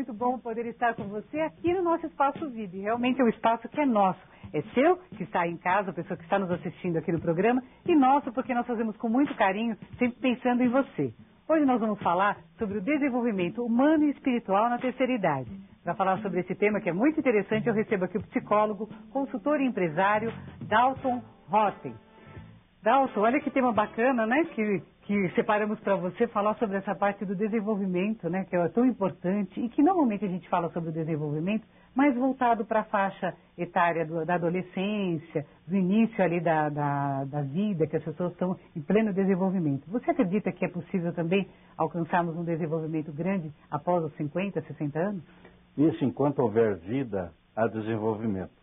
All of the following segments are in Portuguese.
muito bom poder estar com você aqui no nosso Espaço Vida. Realmente é um espaço que é nosso. É seu, que está em casa, a pessoa que está nos assistindo aqui no programa, e nosso, porque nós fazemos com muito carinho, sempre pensando em você. Hoje nós vamos falar sobre o desenvolvimento humano e espiritual na terceira idade. Para falar sobre esse tema que é muito interessante, eu recebo aqui o psicólogo, consultor e empresário Dalton Rotem. Dalton, olha que tema bacana, né? Que separamos para você falar sobre essa parte do desenvolvimento, né? Que é tão importante e que normalmente a gente fala sobre o desenvolvimento, mas voltado para a faixa etária da adolescência, do início ali da vida, que as pessoas estão em pleno desenvolvimento. Você acredita que é possível também alcançarmos um desenvolvimento grande após os 50, 60 anos? Isso, enquanto houver vida, há desenvolvimento.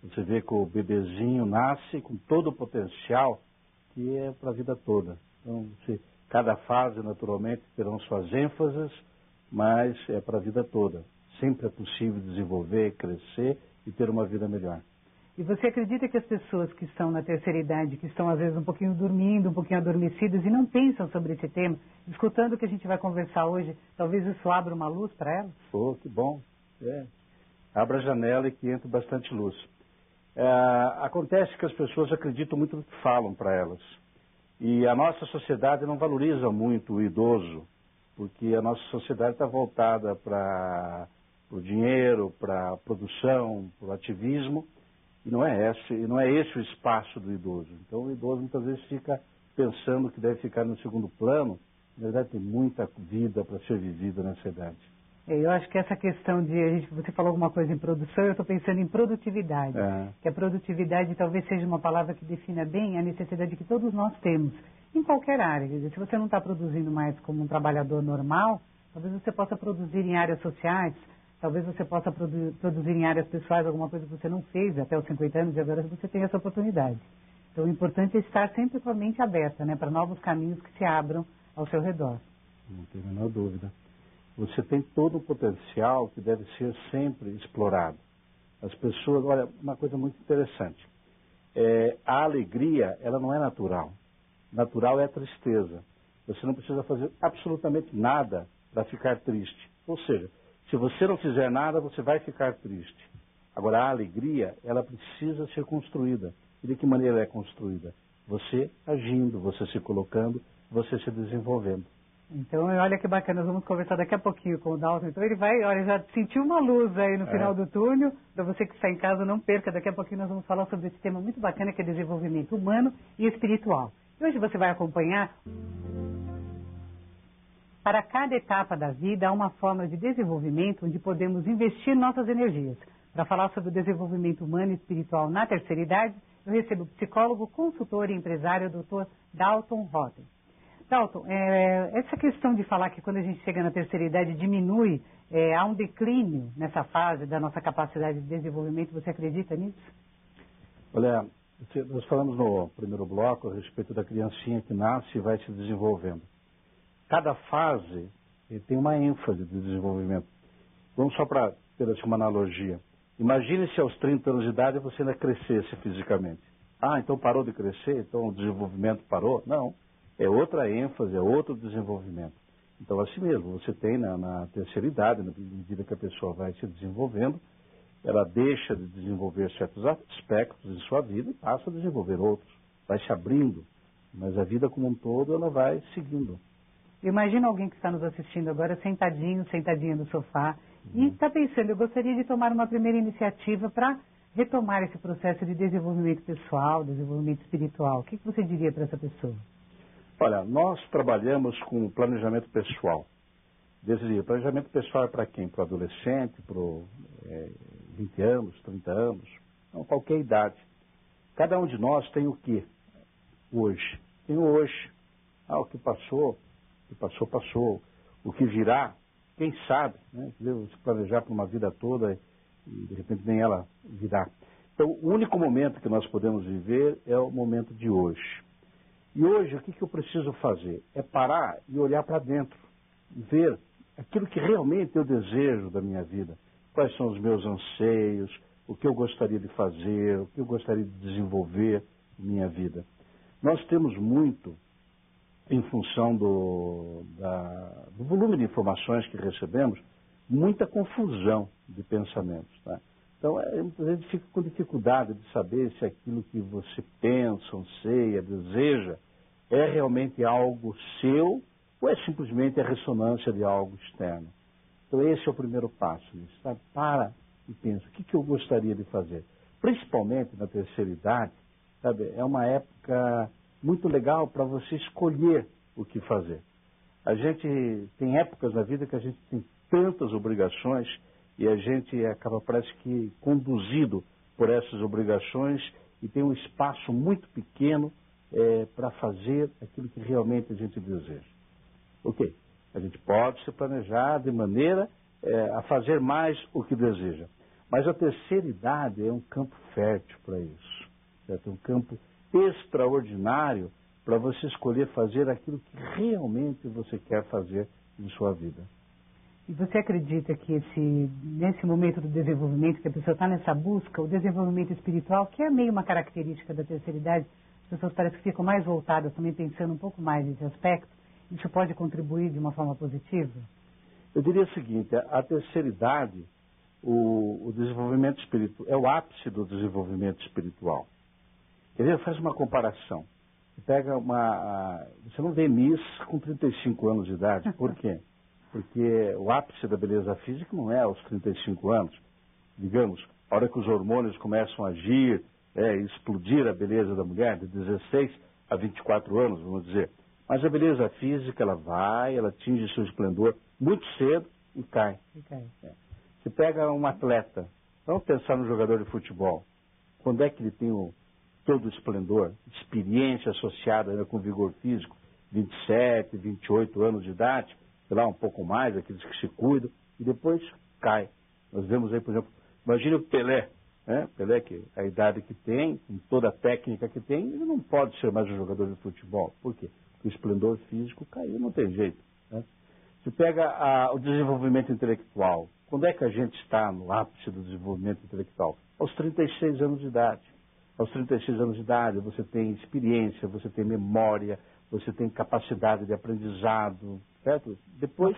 Você vê que o bebezinho nasce com todo o potencial que é para a vida toda. Então, cada fase, naturalmente, terão suas ênfases, mas é para a vida toda. Sempre é possível desenvolver, crescer e ter uma vida melhor. E você acredita que as pessoas que estão na terceira idade, que estão às vezes um pouquinho dormindo, um pouquinho adormecidas e não pensam sobre esse tema, escutando o que a gente vai conversar hoje, talvez isso abra uma luz para elas? Oh, que bom. Abra a janela e que entre bastante luz. Acontece que as pessoas acreditam muito no que falam para elas. E a nossa sociedade não valoriza muito o idoso, porque a nossa sociedade está voltada para o dinheiro, para a produção, para o ativismo, e não é esse o espaço do idoso. Então o idoso muitas vezes fica pensando que deve ficar no segundo plano. Na verdade tem muita vida para ser vivida nessa idade. Eu acho que essa questão você falou alguma coisa em produção, eu estou pensando em produtividade. Que a produtividade talvez seja uma palavra que defina bem a necessidade que todos nós temos, em qualquer área. Quer dizer, se você não está produzindo mais como um trabalhador normal, talvez você possa produzir em áreas sociais, talvez você possa produzir em áreas pessoais alguma coisa que você não fez até os 50 anos e agora você tem essa oportunidade. Então o importante é estar sempre com a mente aberta, né, para novos caminhos que se abram ao seu redor. Não tem a menor dúvida. Você tem todo o potencial que deve ser sempre explorado. As pessoas, olha, uma coisa muito interessante. A alegria, ela não é natural. Natural é a tristeza. Você não precisa fazer absolutamente nada para ficar triste. Ou seja, se você não fizer nada, você vai ficar triste. Agora, a alegria, ela precisa ser construída. E de que maneira ela é construída? Você agindo, você se colocando, você se desenvolvendo. Então, olha que bacana, nós vamos conversar daqui a pouquinho com o Dalton. Então, ele vai, olha, já sentiu uma luz aí no final do túnel. Para você que está em casa, não perca, daqui a pouquinho nós vamos falar sobre esse tema muito bacana que é desenvolvimento humano e espiritual. E hoje você vai acompanhar. Para cada etapa da vida, há uma forma de desenvolvimento onde podemos investir nossas energias. Para falar sobre o desenvolvimento humano e espiritual na terceira idade, eu recebo o psicólogo, consultor e empresário, Dr. Dalton Rotem. Dalton, essa questão de falar que quando a gente chega na terceira idade diminui, há um declínio nessa fase da nossa capacidade de desenvolvimento, você acredita nisso? Olha, nós falamos no primeiro bloco a respeito da criancinha que nasce e vai se desenvolvendo. Cada fase tem uma ênfase de desenvolvimento. Vamos só para ter assim, uma analogia. Imagine se aos 30 anos de idade você ainda crescesse fisicamente. Então parou de crescer, então o desenvolvimento parou? Não. É outra ênfase, é outro desenvolvimento. Então, assim mesmo, você tem na terceira idade, na medida que a pessoa vai se desenvolvendo, ela deixa de desenvolver certos aspectos de sua vida e passa a desenvolver outros. Vai se abrindo, mas a vida como um todo, ela vai seguindo. Imagina alguém que está nos assistindo agora sentadinha no sofá e está pensando, eu gostaria de tomar uma primeira iniciativa para retomar esse processo de desenvolvimento pessoal, desenvolvimento espiritual. O que você diria para essa pessoa? Olha, nós trabalhamos com planejamento pessoal. Planejamento pessoal é para quem? Para o adolescente, para 20 anos, 30 anos, não, qualquer idade. Cada um de nós tem o que hoje? Tem o hoje. O que passou, passou. O que virá, quem sabe, né? Se planejar para uma vida toda e de repente nem ela virá. Então, o único momento que nós podemos viver é o momento de hoje. E hoje, o que eu preciso fazer? É parar e olhar para dentro, ver aquilo que realmente eu desejo da minha vida. Quais são os meus anseios, o que eu gostaria de fazer, o que eu gostaria de desenvolver em minha vida. Nós temos muito, em função do volume de informações que recebemos, muita confusão de pensamentos. Tá? Então, muita gente fica com dificuldade de saber se aquilo que você pensa, anseia, deseja, é realmente algo seu ou é simplesmente a ressonância de algo externo. Então, esse é o primeiro passo. Sabe? Para e pensa, o que eu gostaria de fazer? Principalmente na terceira idade, sabe? É uma época muito legal para você escolher o que fazer. A gente tem épocas na vida que a gente tem tantas obrigações e a gente acaba, parece que, conduzido por essas obrigações e tem um espaço muito pequeno para fazer aquilo que realmente a gente deseja. Ok, a gente pode se planejar de maneira a fazer mais o que deseja. Mas a terceira idade é um campo fértil para isso. Certo? É um campo extraordinário para você escolher fazer aquilo que realmente você quer fazer em sua vida. E você acredita que nesse momento do desenvolvimento, que a pessoa está nessa busca, o desenvolvimento espiritual, que é meio uma característica da terceira idade, as pessoas parecem que ficam mais voltadas, também pensando um pouco mais nesse aspecto, isso pode contribuir de uma forma positiva? Eu diria o seguinte, a terceira idade, o desenvolvimento espiritual, é o ápice do desenvolvimento espiritual. Quer dizer, faz uma comparação. Você não vê Miss com 35 anos de idade. Por quê? Porque o ápice da beleza física não é aos 35 anos. Digamos, a hora que os hormônios começam a agir, explodir a beleza da mulher, de 16 a 24 anos, vamos dizer. Mas a beleza física, ela atinge seu esplendor muito cedo e cai. Você pega um atleta, vamos pensar no jogador de futebol. Quando é que ele tem todo o esplendor, experiência associada ainda com vigor físico, 27, 28 anos de idade, sei lá, um pouco mais, aqueles que se cuidam, e depois cai. Nós vemos aí, por exemplo, imagine o Pelé, né? Pelé, que a idade que tem, com toda a técnica que tem, ele não pode ser mais um jogador de futebol. Por quê? Porque o esplendor físico caiu, não tem jeito. Né? Se pega o desenvolvimento intelectual, quando é que a gente está no ápice do desenvolvimento intelectual? Aos 36 anos de idade. Aos 36 anos de idade você tem experiência, você tem memória, você tem capacidade de aprendizado, certo? Depois,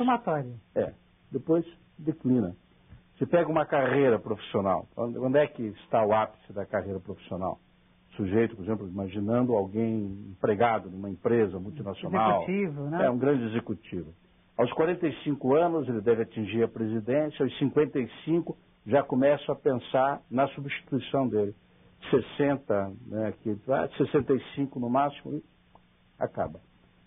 depois declina. Você pega uma carreira profissional, onde é que está o ápice da carreira profissional? Sujeito, por exemplo, imaginando alguém empregado numa empresa multinacional. Executivo, né? Um grande executivo. Aos 45 anos ele deve atingir a presidência, aos 55 já começa a pensar na substituição dele. 60, 65 no máximo, e acaba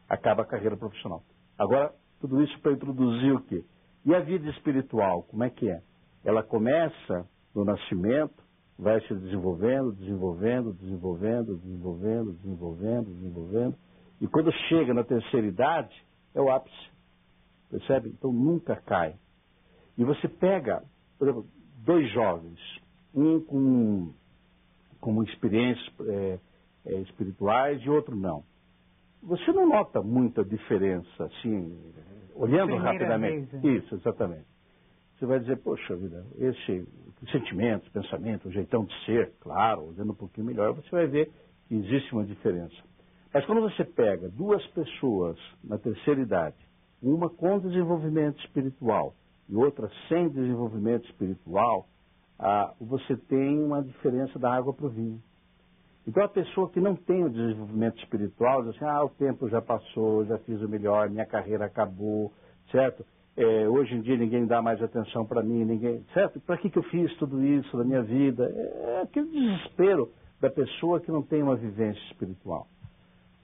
a carreira profissional. Agora, tudo isso para introduzir o quê? E a vida espiritual, como é que é? Ela começa no nascimento, vai se desenvolvendo, e quando chega na terceira idade, é o ápice. Percebe? Então nunca cai. E você pega, por exemplo, dois jovens, um com experiências espirituais e outro não. Você não nota muita diferença, assim, olhando rapidamente. Isso, exatamente. Você vai dizer, poxa vida, sentimentos, pensamento, o jeitão de ser, claro, olhando um pouquinho melhor, você vai ver que existe uma diferença. Mas quando você pega duas pessoas na terceira idade, uma com desenvolvimento espiritual e outra sem desenvolvimento espiritual, você tem uma diferença da água para o vinho. Então a pessoa que não tem o desenvolvimento espiritual diz assim, o tempo já passou, já fiz o melhor, minha carreira acabou, certo? Hoje em dia ninguém dá mais atenção para mim, certo? Para que eu fiz tudo isso na minha vida? É aquele desespero da pessoa que não tem uma vivência espiritual.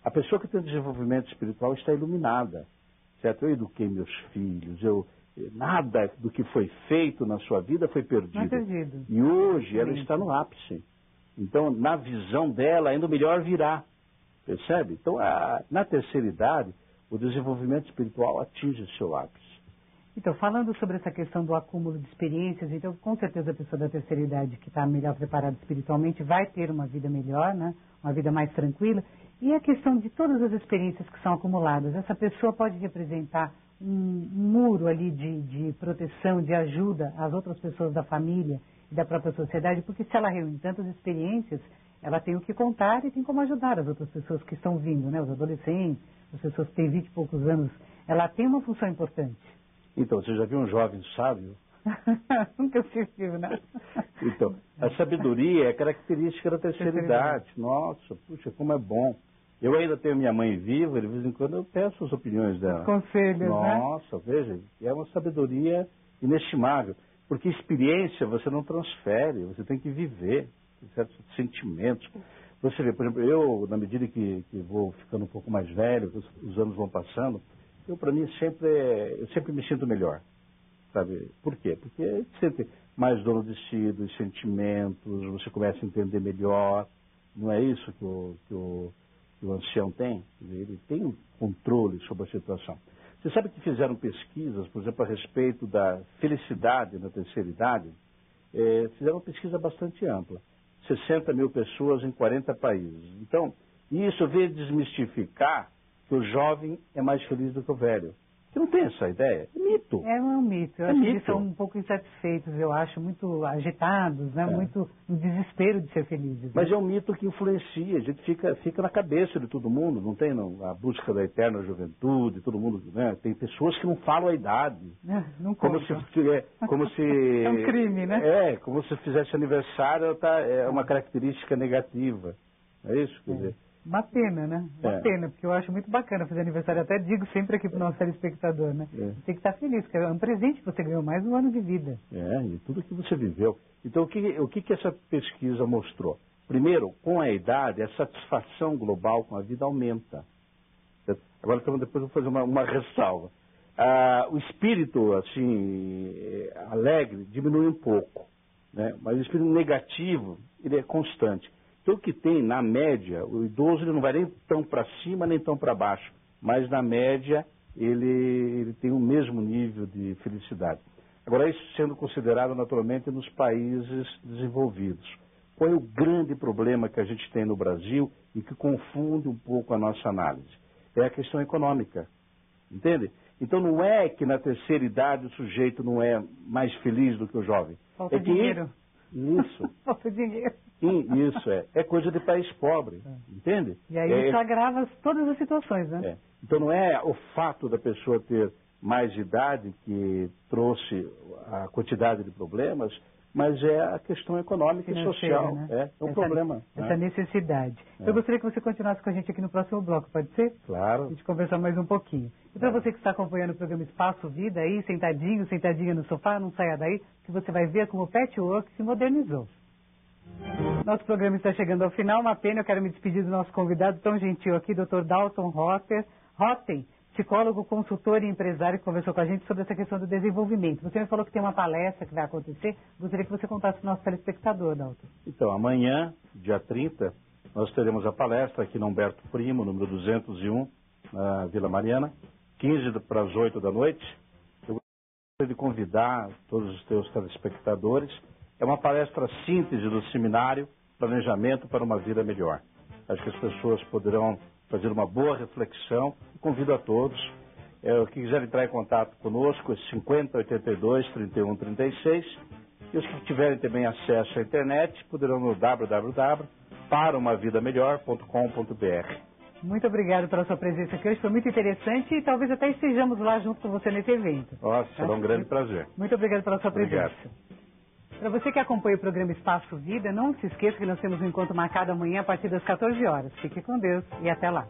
A pessoa que tem desenvolvimento espiritual está iluminada, certo? Eu eduquei meus filhos, nada do que foi feito na sua vida foi perdido. E hoje ela está no ápice. Então, na visão dela, ainda o melhor virá. Percebe? Então, na terceira idade, o desenvolvimento espiritual atinge o seu ápice. Então, falando sobre essa questão do acúmulo de experiências, então, com certeza a pessoa da terceira idade que está melhor preparada espiritualmente vai ter uma vida melhor, né? Uma vida mais tranquila. E a questão de todas as experiências que são acumuladas, essa pessoa pode representar um muro ali de proteção, de ajuda às outras pessoas da família e da própria sociedade, porque se ela reúne tantas experiências, ela tem o que contar e tem como ajudar as outras pessoas que estão vindo, né? Os adolescentes, as pessoas que têm 20 e poucos anos, ela tem uma função importante. Então, você já viu um jovem sábio? Nunca se viu, né? Então, a sabedoria é característica da terceira idade. Nossa, puxa, como é bom. Eu ainda tenho minha mãe viva, de vez em quando eu peço as opiniões dela. Conselhos, Nossa, veja, é uma sabedoria inestimável. Porque experiência você não transfere, você tem que viver certos sentimentos. Você vê, por exemplo, eu, na medida que vou ficando um pouco mais velho, os anos vão passando, para mim, eu sempre me sinto melhor. Sabe? Por quê? Porque você tem mais dono de si, dos sentimentos, você começa a entender melhor. Não é isso que o ancião tem? Ele tem um controle sobre a situação. Você sabe que fizeram pesquisas, por exemplo, a respeito da felicidade na terceira idade? Fizeram uma pesquisa bastante ampla. 60 mil pessoas em 40 países. Então, isso veio desmistificar que o jovem é mais feliz do que o velho. Você não tem essa ideia? É mito. É um mito. Eu acho que eles são um pouco insatisfeitos, eu acho, muito agitados, né? Muito no desespero de ser felizes. Mas é um mito que influencia, a gente fica na cabeça de todo mundo, não tem a busca da eterna juventude, todo mundo, né? Tem pessoas que não falam a idade. Não como se É um crime, né? Como se fizesse aniversário, é uma característica negativa. É isso? Quer dizer... Uma pena, né? Uma pena, porque eu acho muito bacana fazer aniversário. Eu até digo sempre aqui para o nosso telespectador, né? Tem que estar feliz, porque é um presente que você ganhou, mais um ano de vida. E tudo que você viveu. Então, o que essa pesquisa mostrou? Primeiro, com a idade, a satisfação global com a vida aumenta. Agora, depois eu vou fazer uma ressalva. O espírito, assim, alegre, diminui um pouco, né? Mas o espírito negativo, ele é constante. Então, o que tem, na média, o idoso ele não vai nem tão para cima, nem tão para baixo. Mas, na média, ele tem o mesmo nível de felicidade. Agora, isso sendo considerado, naturalmente, nos países desenvolvidos. Qual é o grande problema que a gente tem no Brasil e que confunde um pouco a nossa análise? É a questão econômica. Entende? Então, não é que na terceira idade o sujeito não é mais feliz do que o jovem. Falta dinheiro. Isso. Falta dinheiro. Sim, isso é coisa de país pobre, entende? E aí isso agrava todas as situações, né? Então não é o fato da pessoa ter mais idade que trouxe a quantidade de problemas, mas é a questão econômica e social. Né? É um problema. Essa necessidade. Eu gostaria que você continuasse com a gente aqui no próximo bloco, pode ser? Claro. A gente conversar mais um pouquinho. E para você que está acompanhando o programa Espaço Vida aí, sentadinha no sofá, não saia daí, que você vai ver como o patchwork se modernizou. Nosso programa está chegando ao final, uma pena, eu quero me despedir do nosso convidado tão gentil aqui, Dr. Dalton Rotem, psicólogo, consultor e empresário, que conversou com a gente sobre essa questão do desenvolvimento. Você me falou que tem uma palestra que vai acontecer, gostaria que você contasse para o nosso telespectador, Dalton. Então, amanhã, dia 30, nós teremos a palestra aqui no Humberto Primo, número 201, na Vila Mariana, 15 para as 8 da noite. Eu gostaria de convidar todos os teus telespectadores. É uma palestra síntese do seminário Planejamento para uma Vida Melhor. Acho que as pessoas poderão fazer uma boa reflexão e convido a todos. Que quiserem entrar em contato conosco, 5082-3136. E os que tiverem também acesso à internet poderão no www.paraumavidamelhor.com.br. Muito obrigado pela sua presença aqui hoje, foi muito interessante e talvez até estejamos lá junto com você nesse evento. Nossa, será um grande prazer. Muito obrigado pela sua presença. Obrigado. Para você que acompanha o programa Espaço Vida, não se esqueça que nós temos um encontro marcado amanhã a partir das 14 horas. Fique com Deus e até lá.